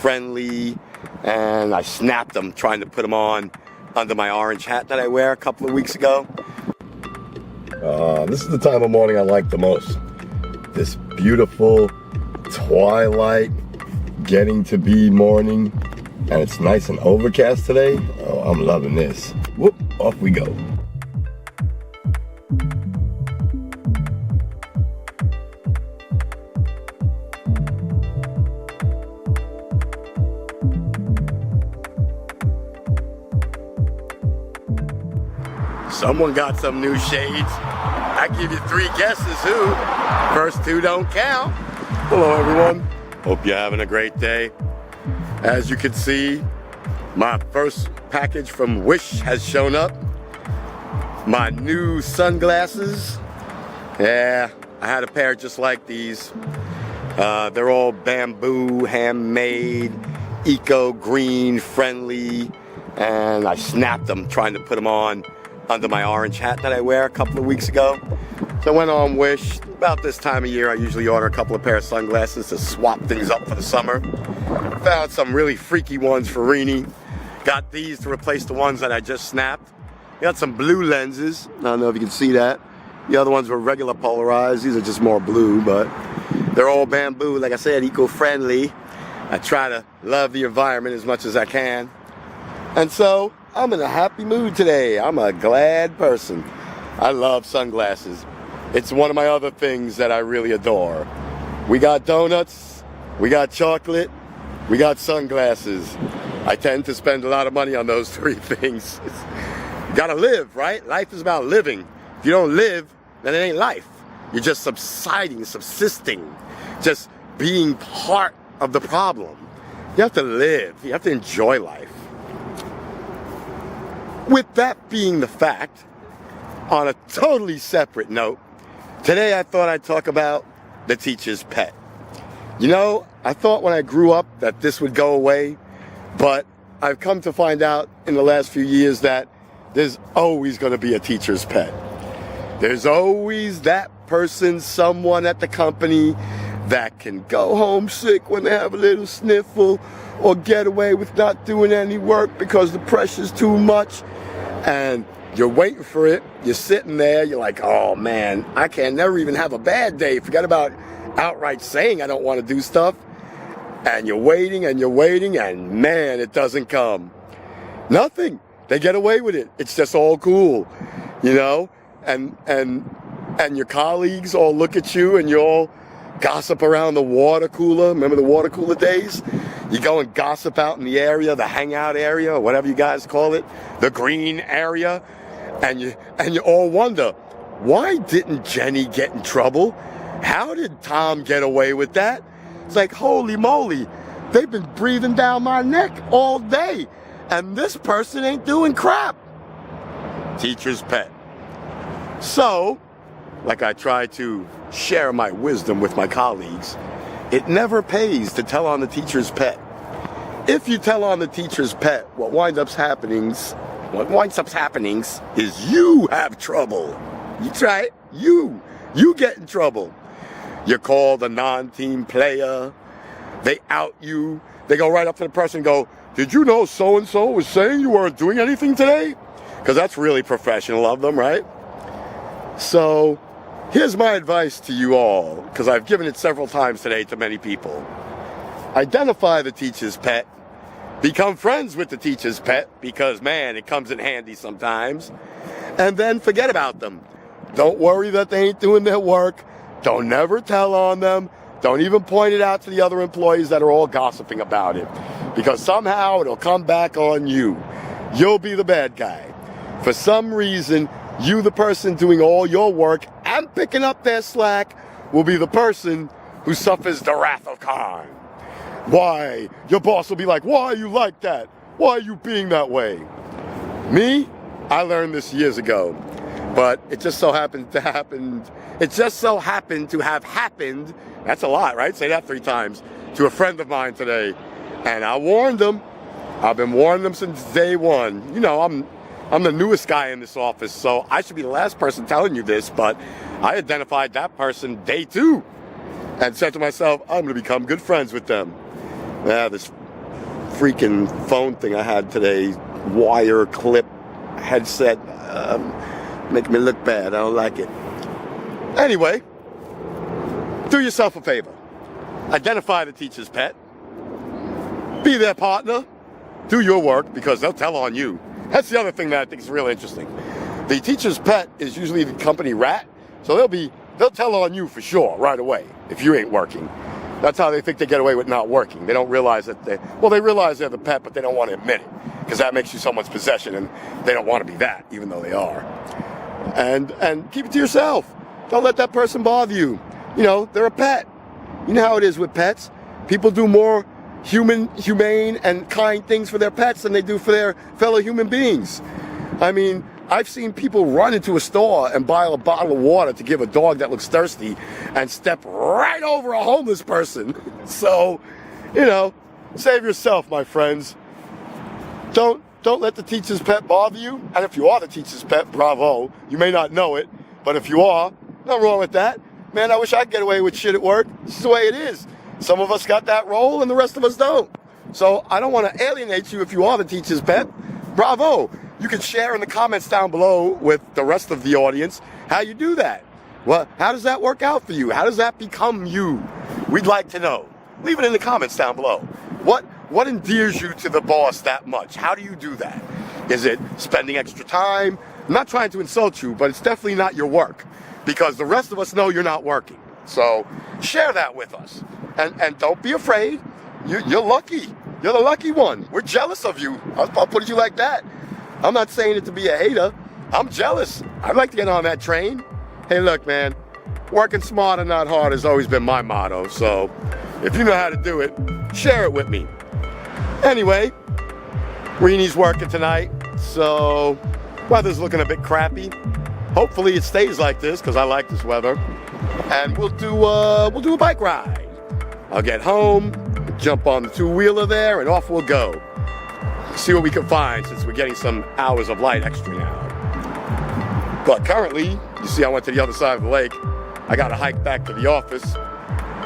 friendly, and I snapped them trying to put them on under my orange hat that I wear a couple of weeks ago. This is the time of morning I like the most. This beautiful twilight, getting to be morning, and it's nice and overcast today. Oh, I'm loving this. Whoop, off we go. Someone got some new shades. I give you 3 guesses who. First 2 don't count. Hello everyone. Hope you're having a great day. As you can see, my first package from Wish has shown up. My new sunglasses. Yeah, I had a pair just like these. They're all bamboo, handmade, eco-green, friendly, and I snapped them trying to put them on under my orange hat that I wear a couple of weeks ago. So I went on Wish. About this time of year, I usually order a couple of pair of sunglasses to swap things up for the summer. Found some really freaky ones for Rini. Got these to replace the ones that I just snapped. Got some blue lenses. I don't know if you can see that. The other ones were regular polarized. These are just more blue, but they're all bamboo. Like I said, eco-friendly. I try to love the environment as much as I can. And so, I'm in a happy mood today. I'm a glad person. I love sunglasses. It's one of my other things that I really adore. We got donuts, we got chocolate, we got sunglasses. I tend to spend a lot of money on those 3 things. You gotta live, right? Life is about living. If you don't live, then it ain't life. You're just subsisting, just being part of the problem. You have to live, you have to enjoy life. With that being the fact, on a totally separate note, today I thought I'd talk about the teacher's pet. You know, I thought when I grew up that this would go away, but I've come to find out in the last few years that there's always going to be a teacher's pet. There's always that person, someone at the company that can go home sick when they have a little sniffle, or get away with not doing any work because the pressure's too much, and you're waiting for it. You're sitting there, you're like, oh man, I can never even have a bad day. Forget about outright saying I don't want to do stuff. And you're waiting, and man, it doesn't come. Nothing. They get away with it. It's just all cool, you know? And your colleagues all look at you and you all gossip around the water cooler. Remember the water cooler days? You go and gossip out in the area, the hangout area, or whatever you guys call it, the green area, and you all wonder, why didn't Jenny get in trouble? How did Tom get away with that? It's like, holy moly, they've been breathing down my neck all day, and this person ain't doing crap. Teacher's pet. So, like I try to share my wisdom with my colleagues, it never pays to tell on the teacher's pet. If you tell on the teacher's pet, what winds up happening is you have trouble. You try it, you get in trouble. You're called a non-team player. They out you. They go right up to the person and go, did you know so-and-so was saying you weren't doing anything today? Because that's really professional of them, right? So, here's my advice to you all, because I've given it several times today to many people. Identify the teacher's pet. Become friends with the teacher's pet, because, man, it comes in handy sometimes. And then forget about them. Don't worry that they ain't doing their work. Don't never tell on them. Don't even point it out to the other employees that are all gossiping about it, because somehow it'll come back on you. You'll be the bad guy. For some reason, you, the person doing all your work and picking up their slack, will be the person who suffers the wrath of Khan. Why? Your boss will be like, why are you like that? Why are you being that way? Me? I learned this years ago, but it just so happened to happen. It just so happened to have happened. That's a lot, right? Say that 3 times to a friend of mine today. And I warned them. I've been warning them since day one. You know, I'm the newest guy in this office, so I should be the last person telling you this, but I identified that person day 2 and said to myself, I'm going to become good friends with them. Yeah, this freaking phone thing I had today, wire clip headset, making me look bad. I don't like it. Anyway, do yourself a favor. Identify the teacher's pet. Be their partner. Do your work, because they'll tell on you. That's the other thing that I think is really interesting. The teacher's pet is usually the company rat, so they'll tell on you for sure right away if you ain't working. That's how they think they get away with not working. They don't realize that they realize they're the pet, but they don't want to admit it, because that makes you someone's possession, and they don't want to be that, even though they are. And keep it to yourself. Don't let that person bother you. You know, they're a pet. You know how it is with pets. People do more humane and kind things for their pets than they do for their fellow human beings. I mean, I've seen people run into a store and buy a bottle of water to give a dog that looks thirsty and step right over a homeless person. So, you know, save yourself, my friends. Don't let the teacher's pet bother you. And if you are the teacher's pet, bravo. You may not know it, but if you are, nothing wrong with that. Man, I wish I could get away with shit at work. This is the way it is. Some of us got that role and the rest of us don't. So I don't want to alienate you if you are the teacher's pet. Bravo. You can share in the comments down below with the rest of the audience how you do that. Well, how does that work out for you? How does that become you? We'd like to know. Leave it in the comments down below. What endears you to the boss that much? How do you do that? Is it spending extra time? I'm not trying to insult you, but it's definitely not your work, because the rest of us know you're not working. So share that with us. And don't be afraid. You're lucky. You're the lucky one. We're jealous of you. I'll put it you like that. I'm not saying it to be a hater. I'm jealous. I'd like to get on that train. Hey, look, man. Working smart and not hard has always been my motto. So if you know how to do it, share it with me. Anyway, Reenie's working tonight. So weather's looking a bit crappy. Hopefully it stays like this, because I like this weather. And we'll do a bike ride. I'll get home, jump on the two-wheeler there, and off we'll go. See what we can find, since we're getting some hours of light extra now. But currently, you see I went to the other side of the lake. I got to hike back to the office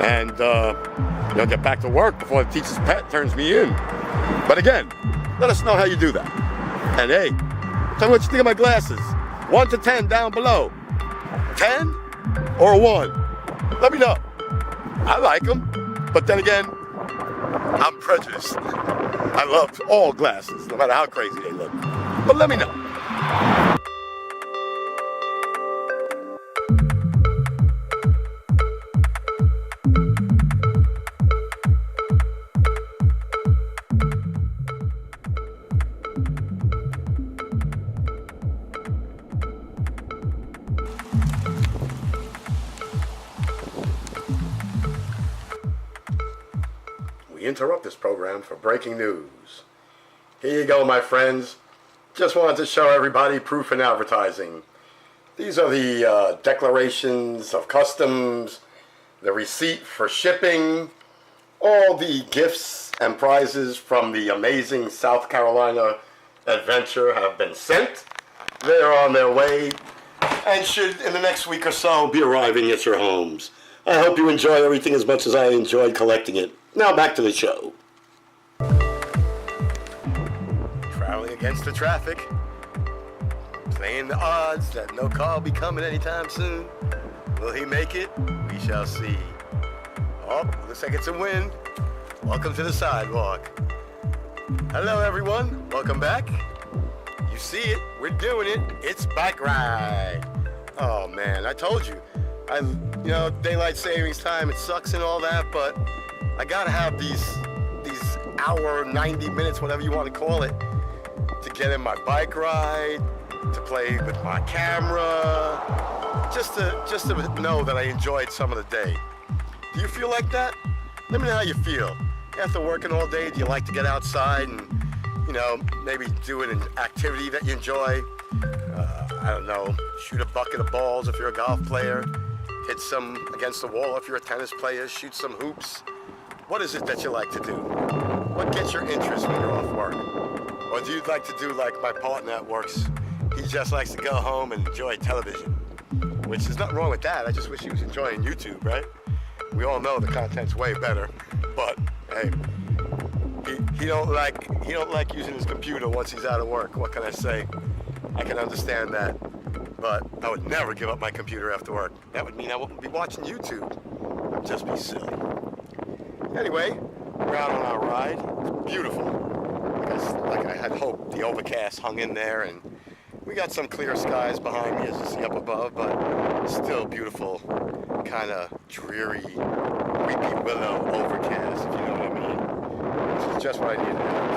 and get back to work before the teacher's pet turns me in. But again, let us know how you do that. And hey, tell me what you think of my glasses. 1 to 10 down below. 10 or a 1? Let me know. I like them. But then again, I'm prejudiced. I love all glasses, no matter how crazy they look. But let me know. We interrupt this program for breaking news. Here you go, my friends. Just wanted to show everybody proof in advertising. These are the declarations of customs, the receipt for shipping, all the gifts and prizes from the amazing South Carolina adventure have been sent. They're on their way and should, in the next week or so, be arriving at your homes. I hope you enjoy everything as much as I enjoyed collecting it. Now back to the show. Traveling against the traffic. Playing the odds that no car will be coming anytime soon. Will he make it? We shall see. Oh, looks like it's a wind. Welcome to the sidewalk. Hello, everyone. Welcome back. You see it. We're doing it. It's bike ride. Oh, man. I told you. Daylight savings time, it sucks and all that, but I gotta have these hour, 90 minutes, whatever you want to call it, to get in my bike ride, to play with my camera, just to know that I enjoyed some of the day. Do you feel like that? Let me know how you feel. After working all day, do you like to get outside and, maybe do an activity that you enjoy? I don't know, shoot a bucket of balls if you're a golf player, hit some against the wall if you're a tennis player, shoot some hoops. What is it that you like to do? What gets your interest when you're off work? Or do you like to do like my partner at work? He just likes to go home and enjoy television, which is nothing wrong with that. I just wish he was enjoying YouTube, right? We all know the content's way better, but hey, He don't like using his computer once he's out of work. What can I say? I can understand that. But I would never give up my computer after work. That would mean I wouldn't be watching YouTube. I'd just be silly. Anyway, we're out on our ride. It's beautiful. Like I had hoped, the overcast hung in there, and we got some clear skies behind me, as you see up above, but still beautiful, kind of dreary, weepy willow overcast, if you know what I mean. This is just what I needed to have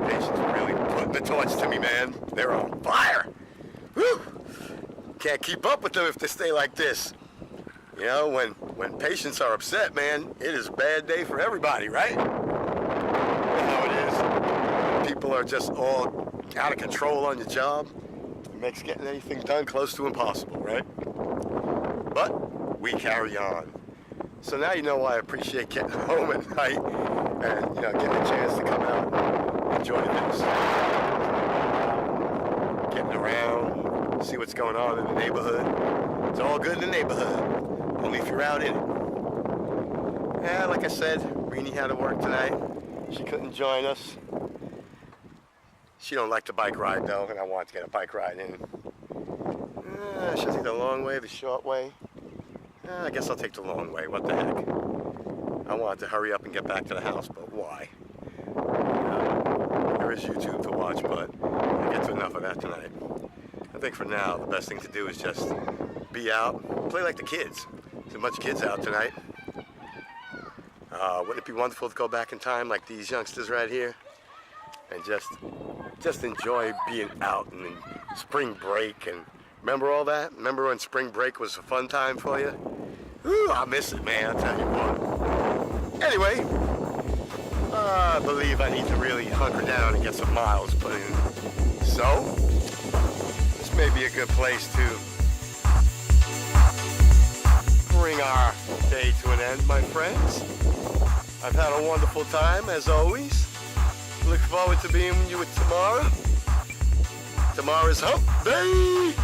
today. Patients really putting the torch to me, man. They're on fire. Whew. Can't keep up with them if they stay like this. You know, when patients are upset, man, it is a bad day for everybody, right? You know how it is. People are just all out of control on your job. It makes getting anything done close to impossible, right? But we carry on. So now you know why I appreciate getting home at night and, you know, getting a chance to come out and enjoy this. Getting around, see what's going on in the neighborhood. It's all good in the neighborhood, only if you're out in it. Yeah, like I said, Reenie had to work tonight. She couldn't join us. She don't like the bike ride though, and I want to get a bike ride in. She'll take the long way, the short way. I guess I'll take the long way, what the heck. I wanted to hurry up and get back to the house, but why? There is YouTube to watch, but I get to enough of that tonight. I think for now, the best thing to do is just be out, play like the kids. There's a bunch of kids out tonight. Wouldn't it be wonderful to go back in time like these youngsters right here? And just enjoy being out and in spring break, and remember all that? Remember when spring break was a fun time for you? Ooh, I miss it, man, I'll tell you what. Anyway, I believe I need to really hunker down and get some miles put in. So, this may be a good place to bring our day to an end, my friends. I've had a wonderful time, as always. Look forward to being with you tomorrow. Tomorrow's Hump Day!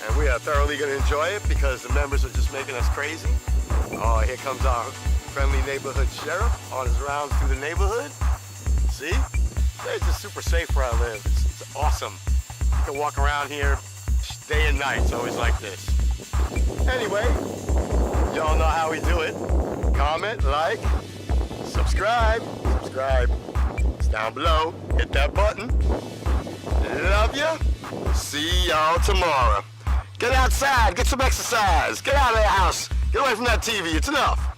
And we are thoroughly going to enjoy it because the members are just making us crazy. Oh, here comes our friendly neighborhood sheriff on his rounds through the neighborhood. See? It's just super safe where I live. It's awesome. You can walk around here day and night. It's always like this. Anyway, y'all know how we do it. Comment, like, subscribe. It's down below. Hit that button. Love ya. See y'all tomorrow. Get outside. Get some exercise. Get out of the house. Get away from that TV. It's enough.